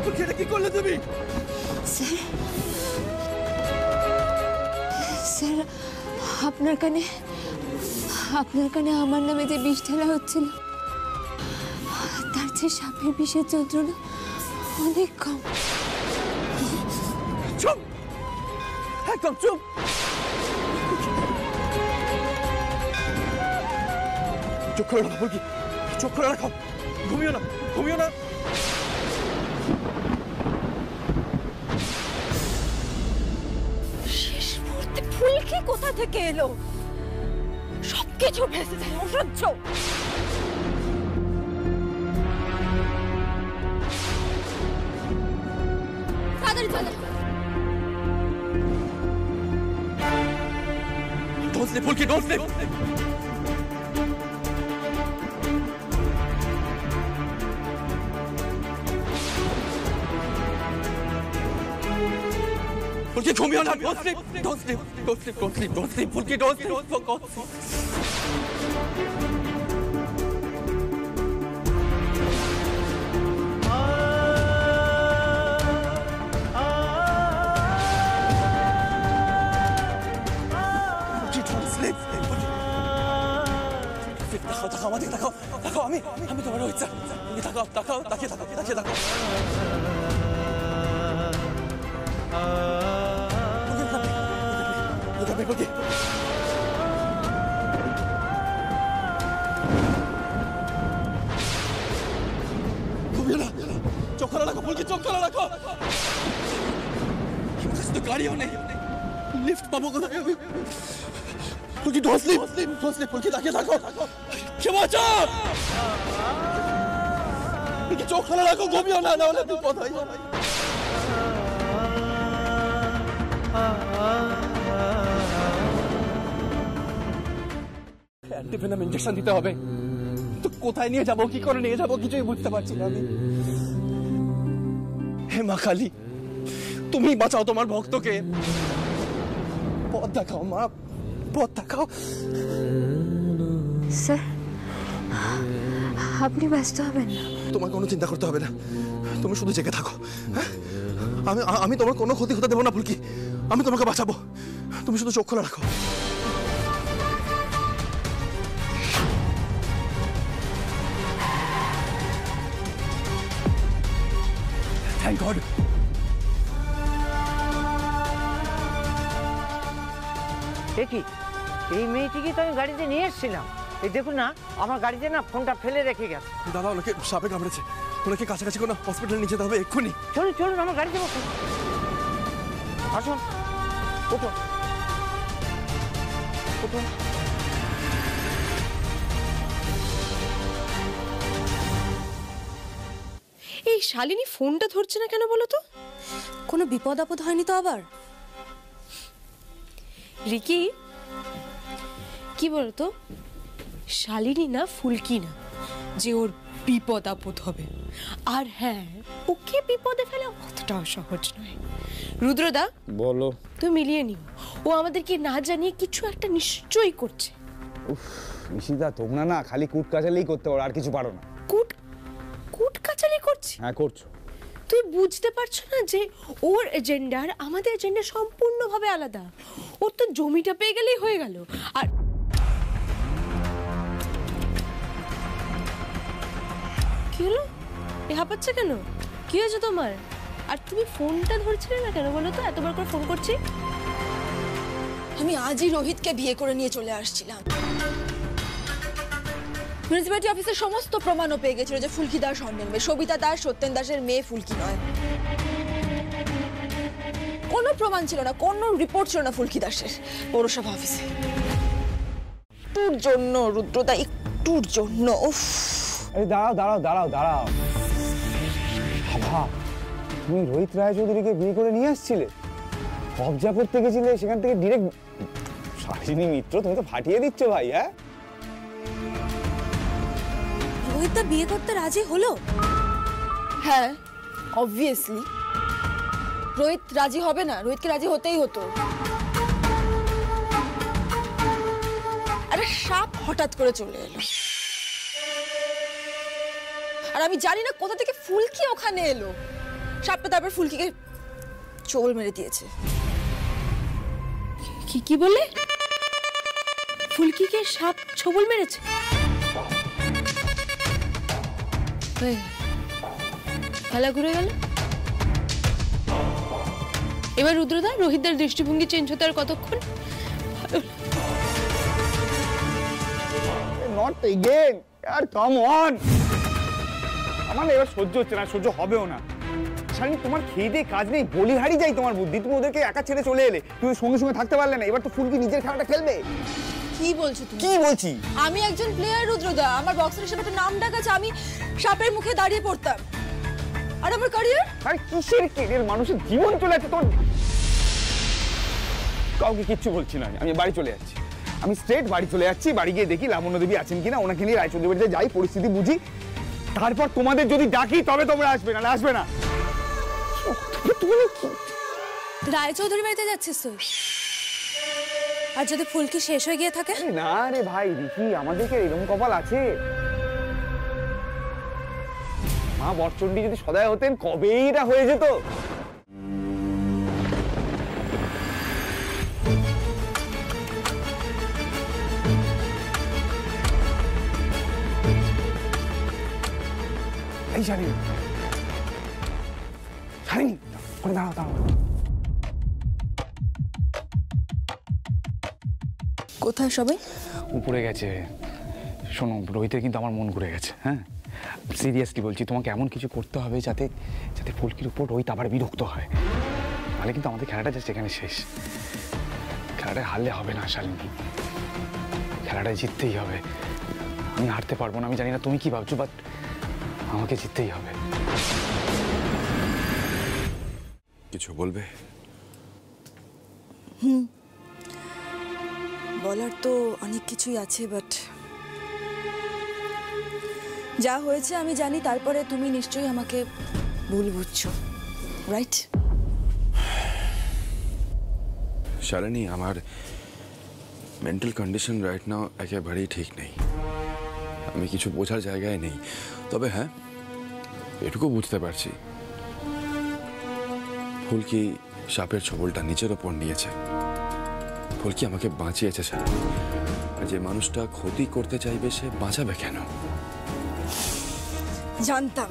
ফুলকি এটা কি করলে তুমি? স্যার আপনার কানে আমার নামে যে বিষ ঢেলা হচ্ছিল তার চেয়ে সাপের বিষের যন্ত্রণা অনেক কম। চুপ, একদম চুপ। চোখ খোলা রাখো ফুলকি, চোখ খোলা রাখো। ঘুমিও না, ঘুমিও না। শেষ মুহূর্তে ফুলকি কোথা থেকে এলো? সবকিছু ভেসে যায়, অসহ্য। তাড়াতাড়ি চলো। Don't sleep, Phulki, don't sleep. ফুলকি ঘুমিও না, don't sleep, don't sleep, don't sleep, don't sleep, don't sleep, Phulki don't sleep, for God's sake. Phulki don't sleep, ফুলকি। তাকাও, আমাদের তাকাও, তাকাও, আমি তোমার ইচ্ছা। তাকাও, তাকাও, তাকিয়ে থাকো, তাকিয়ে থাকো। ফুলকি ঘুমিও না, চোখ খোলা রাখো ফুলকি, চোখ খোলা রাখো। তো গাড়িও নেই, লিফট পাবো কোথায় আমি? ফুলকি don't sleep, don't sleep, ফুলকি তাকিয়ে থাকো। ক্ষমা চাও ফুলকি, চোখ খোলা রাখো, ঘুমিও না, নাহলে বিপদ হয়ে যাবে। অ্যান্টিভেনাম ইনজেকশন দিতে হবে, তো কোথায় নিয়ে যাবো, কি করে নিয়ে যাবো কিছুই বুঝতে পারছি না আমি। হে মা কালী, তুমি বাঁচাও তোমার ভক্তকে, পথ দেখাও মা, পথ দেখাও। স্যার আপনি ব্যস্ত হবেন না, তোমার কোনো চিন্তা করতে হবে না, তুমি শুধু জেগে থাকো। হ্যাঁ, আমি তোমার কোনো ক্ষতি হতে দেবো না ফুলকি, আমি তোমাকে বাঁচাবো, তুমি শুধু চোখ খোলা রাখো। Thank God. দেখি এই মেয়েটিকে তো আমি গাড়িতে নিয়ে এসেছিলাম, এই দেখুন না আমার গাড়িতে না ফোনটা ফেলে রেখে গেছে। দাদা ওনাকে সাপে কামড়েছে, ওনাকে কাছাকাছি কোনো হসপিটালে নিয়ে যেতে হবে এক্ষুনি। চলুন চলুন আমার গাড়িতে বসুন, আসুন, উঠুন উঠুন। এই শালিনী ফোনটা ধরছে না কেন বলো তো? কোনো বিপদ আপদ হয়নি তো আবার? রিকি কি বলতো, শালিনী না ফুলকি না যে ওর বিপদ আপদ হবে। আর হ্যাঁ, ওকে বিপদে ফেলা অতটাও সহজ নয়। রুদ্রদা বলো। তুমি মিলিয়ে নিও, ও আমাদেরকে না জানিয়ে কিছু একটা নিশ্চয়ই করছে। উফ নিশিতা, তোমরা না খালি কুট কাচালেই করতে পারো, আর কিছু পারো না। কুট কুট কাচালি করছে? হ্যাঁ করছো। তুই বুঝতে পারছো না যে ওর এজেন্ডা আর আমাদের এজেন্ডা সম্পূর্ণভাবে আলাদা। ওর তো জমিটা পেয়ে গেলেই হয়ে গেল। আর কি হলো, এ হাঁপাচ্ছে কেন? কি হয়েছে তোমার? আর তুমি ফোনটা ধরছিলে না কেন বলো তো? এতবার করে ফোন করছি। আমি আজই রোহিতকে বিয়ে করে নিয়ে চলে আসছিলাম। মিউনিসিপ্যালিটি অফিসের সমস্ত প্রমাণও পেয়ে গেছিল যে ফুলকি দাস স্বর্ণের মেয়ে, সবিতা দাস সত্যেন দাসের মেয়ে ফুলকি নয়। কোনো প্রমাণ ছিল না, কোনো রিপোর্ট ছিল না ফুলকি দাসের পৌরসভা অফিসে। একটুর জন্য রুদ্রদা, একটুর জন্য। উফ, আরে দাঁড়াও দাঁড়াও দাঁড়াও দাঁড়াও, বাবা তুমি রোহিত রায়চৌধুরীকে বিয়ে করে নিয়ে আসছিলে, কবজা করতে গেছিলে, সেখান থেকে ডিরেক্ট শালিনী মিত্র, তুমি তো ফাটিয়ে দিচ্ছ ভাই। হ্যাঁ, রোহিতদা বিয়ে করতে রাজি হলো? হ্যাঁ, অবভিয়াসলি। রোহিত রাজি হবে না? রোহিতকে রাজি হতেই হতো। আরে সাপ হঠাৎ করে চলে এলো। আর আমি জানি না কোথা থেকে ফুলকি ওখানে এলো। সাপটা তারপর ফুলকিকে চোল মেরে দিয়েছে। কি বলে? ফুলকিকে সাপ ছোবল মেরেছে? খেলা ঘুরে গেল। এবার রুদ্রদা, রোহিতদার দৃষ্টিভঙ্গি চেঞ্জ হতে আর কতক্ষণ? নট এগেন यार, কাম অন। আমার এবার সহ্য হচ্ছে না, সহ্য হবেও না। শালিনী, তোমার খেয়ে দিয়ে কাজ নেই, বলি হারিয়ে যাই তোমার বুদ্ধি। তুমি ওদেরকে একা ছেড়ে চলে এলে, তুমি সঙ্গে সঙ্গে থাকতে পারলে না। এবার তো ফুলকি নিজের খেলাটা খেলবে। কি বলছো তুমি? কি বলছি? আমি একজন প্লেয়ার রুদ্রদা, আমার বক্সের হিসেবে একটা নাম ডাক আছে। আমি সাপের মুখে দাঁড়িয়ে পড়তাম। আর আমার ক্যারিয়ার? আরে কিসের কেরিয়ার? মানুষের জীবন চলে যাচ্ছে তোর। কাউকে কিচ্ছু বলছি না, আমি বাড়ি চলে যাচ্ছি। আমি স্ট্রেট বাড়ি চলে যাচ্ছি। বাড়ি গিয়ে দেখি লাবণ্য দেবী আছেন কিনা, ওনাকে নিয়ে রায়চৌধুরী বাড়িতে যাই, পরিস্থিতি বুঝি। তারপর তোমাদের যদি ডাকি তবে তোমরা আসবে, না আসবে না। রায়চৌধুরী বাড়িতে যাচ্ছিস তুই? আর যদি ফুলকি শেষ হয়ে গিয়ে থাকে? না রে ভাই রিকি, আমাদেরকে এরকম কপাল আছে? মা বরচণ্ডী যদি সদয় হতেন কবেই এটা হয়ে যেত। এই শালিনী, শালিনী, ওখানে দাঁড়াও দাঁড়াও। কোথায় সবাই? উপরে গেছে। শোনো, রোহিতের কিন্তু আমার মন ঘুরে গেছে। হ্যাঁ, সিরিয়াসলি বলছি, তোমাকে এমন কিছু করতে হবে যাতে যাতে ফুলকির উপর রোহিত আবার বিরক্ত হয়। তাহলে কিন্তু আমাদের খেলাটা জাস্ট এখানে শেষ। খেলাটা হারলে হবে না শালিনী, খেলাটা জিততেই হবে। আমি হারতে পারবো না, আমি জানি না তুমি কি ভাবছো, বাট আমাকে জিততেই হবে। কিছু বলবে? বলার তো অনেক কিছুই আছে, বাট যা হয়েছে আমি জানি। তারপরে তুমি নিশ্চয়ই আমাকে ভুল বুঝছো, রাইট? শালিনী, আমার মেন্টাল কন্ডিশন রাইট নাও একেবারেই ঠিক নেই। আমি কিছু বোঝার জায়গায় নেই। তবে হ্যাঁ, এটুকু বুঝতে পারছি, ফুলকি সাপের ছোবলটা নিজের ওপর নিয়েছে। ফুলকি আমাকে বাঁচিয়েছে শালিনী। আর যে মানুষটা ক্ষতি করতে চাইবে সে বাঁচাবে কেন? জানতাম।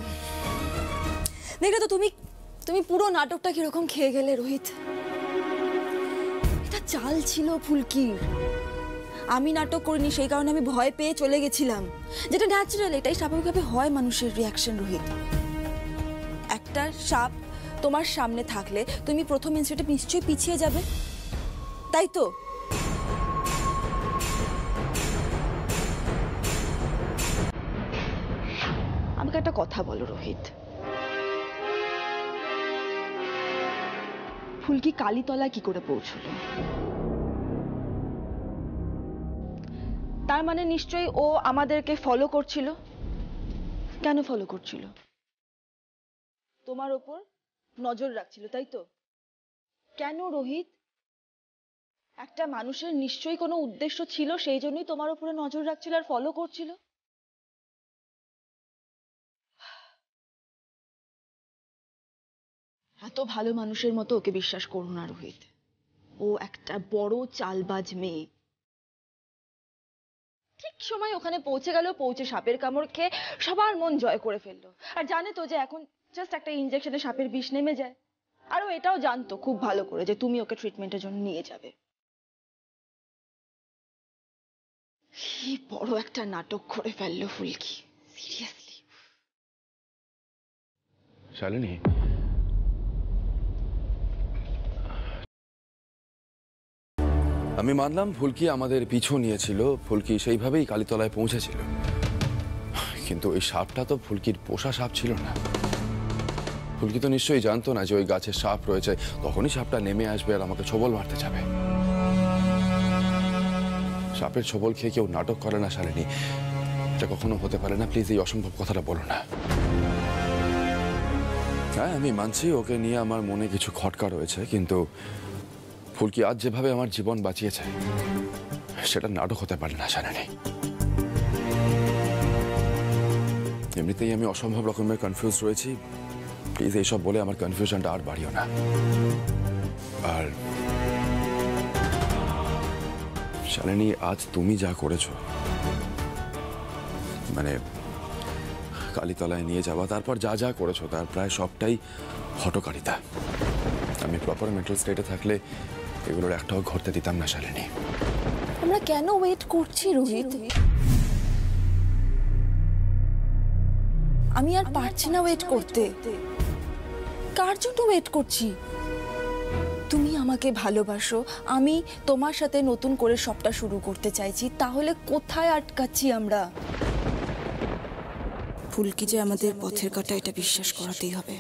দেখলে তো তুমি তুমি পুরো নাটকটা কিরকম খেয়ে গেলে রোহিত। এটা চাল ছিল ফুলকির। আমি নাটক করিনি, সেই কারণে আমি ভয় পেয়ে চলে গেছিলাম, যেটা ন্যাচারাল। এটাই স্বাভাবিকভাবে হয় মানুষের রিয়াকশন। রোহিত, একটা সাপ তোমার সামনে থাকলে তুমি প্রথম ইনস্টিংক্টে নিশ্চয়ই পিছিয়ে যাবে, তাই তো? আমাকে একটা কথা বলো রোহিত, ফুলকি কালীতলা কি করে পৌঁছলো? তার মানে নিশ্চয়ই ও আমাদেরকে ফলো করছিল। কেন ফলো করছিল? তোমার ওপর নজর রাখছিল, তাই তো? কেন রোহিত? একটা মানুষের নিশ্চয়ই কোনো উদ্দেশ্য ছিল, সেই জন্যই তোমার উপরে নজর রাখছিল আর ফলো করছিল। এত ভালো মানুষের মতো ওকে বিশ্বাস করো না রোহিত। ও একটা বড় চালবাজ মেয়ে। ঠিক সময় ওখানে পৌঁছে গেল, পৌঁছে সাপের কামড় খেয়ে সবার মন জয় করে ফেললো। আর জানে তো যে এখন জাস্ট একটা ইনজেকশনে সাপের বিষ নেমে যায়। আর ও এটাও জানতো খুব ভালো করে যে তুমি ওকে ট্রিটমেন্টের জন্য নিয়ে যাবে। কি বড় একটা নাটক করে ফেললো ফুলকি, সিরিয়াসলি। শালিনী, আমি মানলাম ফুলকি আমাদের পিছু নিয়েছিল, ফুলকি সেইভাবেই কালীতলায় পৌঁছেছিল। কিন্তু ওই সাপটা তো ফুলকির পোষা সাপ ছিল না। ফুলকি তো নিশ্চয়ই জানতো না যে ওই গাছের সাপ রয়েছে। তখনই সাপটা নেমে আসবে আর আমাকে ছোবল মারতে যাবে। সাপের ছোবল খেয়ে কেউ নাটক করে না শালিনী, এটা কখনো হতে পারে না। প্লিজ এই অসম্ভব কথাটা বলো না। হ্যাঁ, আমি মানছি ওকে নিয়ে আমার মনে কিছু খটকা রয়েছে, কিন্তু ফুলকি আজ যেভাবে আমার জীবন বাঁচিয়েছে সেটা নাটক হতে পারে না শালিনী। এমনিতেই আমি অসম্ভব রকমের কনফিউজ রয়েছি, প্লিজ এইসব বলে আমার কনফিউশনটা আর বাড়িও না। আর শালিনী, আজ তুমি যা করেছো, মানে কালীতলায় নিয়ে যাওয়া, তারপর যা যা করেছো তার প্রায় সবটাই হঠকারিতা। আমি প্রপার মেন্টাল স্টেটে থাকলে এগুলোর একটাও ঘটতে দিতাম না শালিনী। আমরা কেন ওয়েট করছি রোহিত? আমি আর পারছি না ওয়েট করতে। কার জন্য ওয়েট করছি? তুমি আমাকে ভালোবাসো, আমি তোমার সাথে নতুন করে সবটা শুরু করতে চাইছি, তাহলে কোথায় আটকাচ্ছি আমরা? ফুলকি যে আমাদের পথের কাঁটা, এটা বিশ্বাস করাতেই হবে।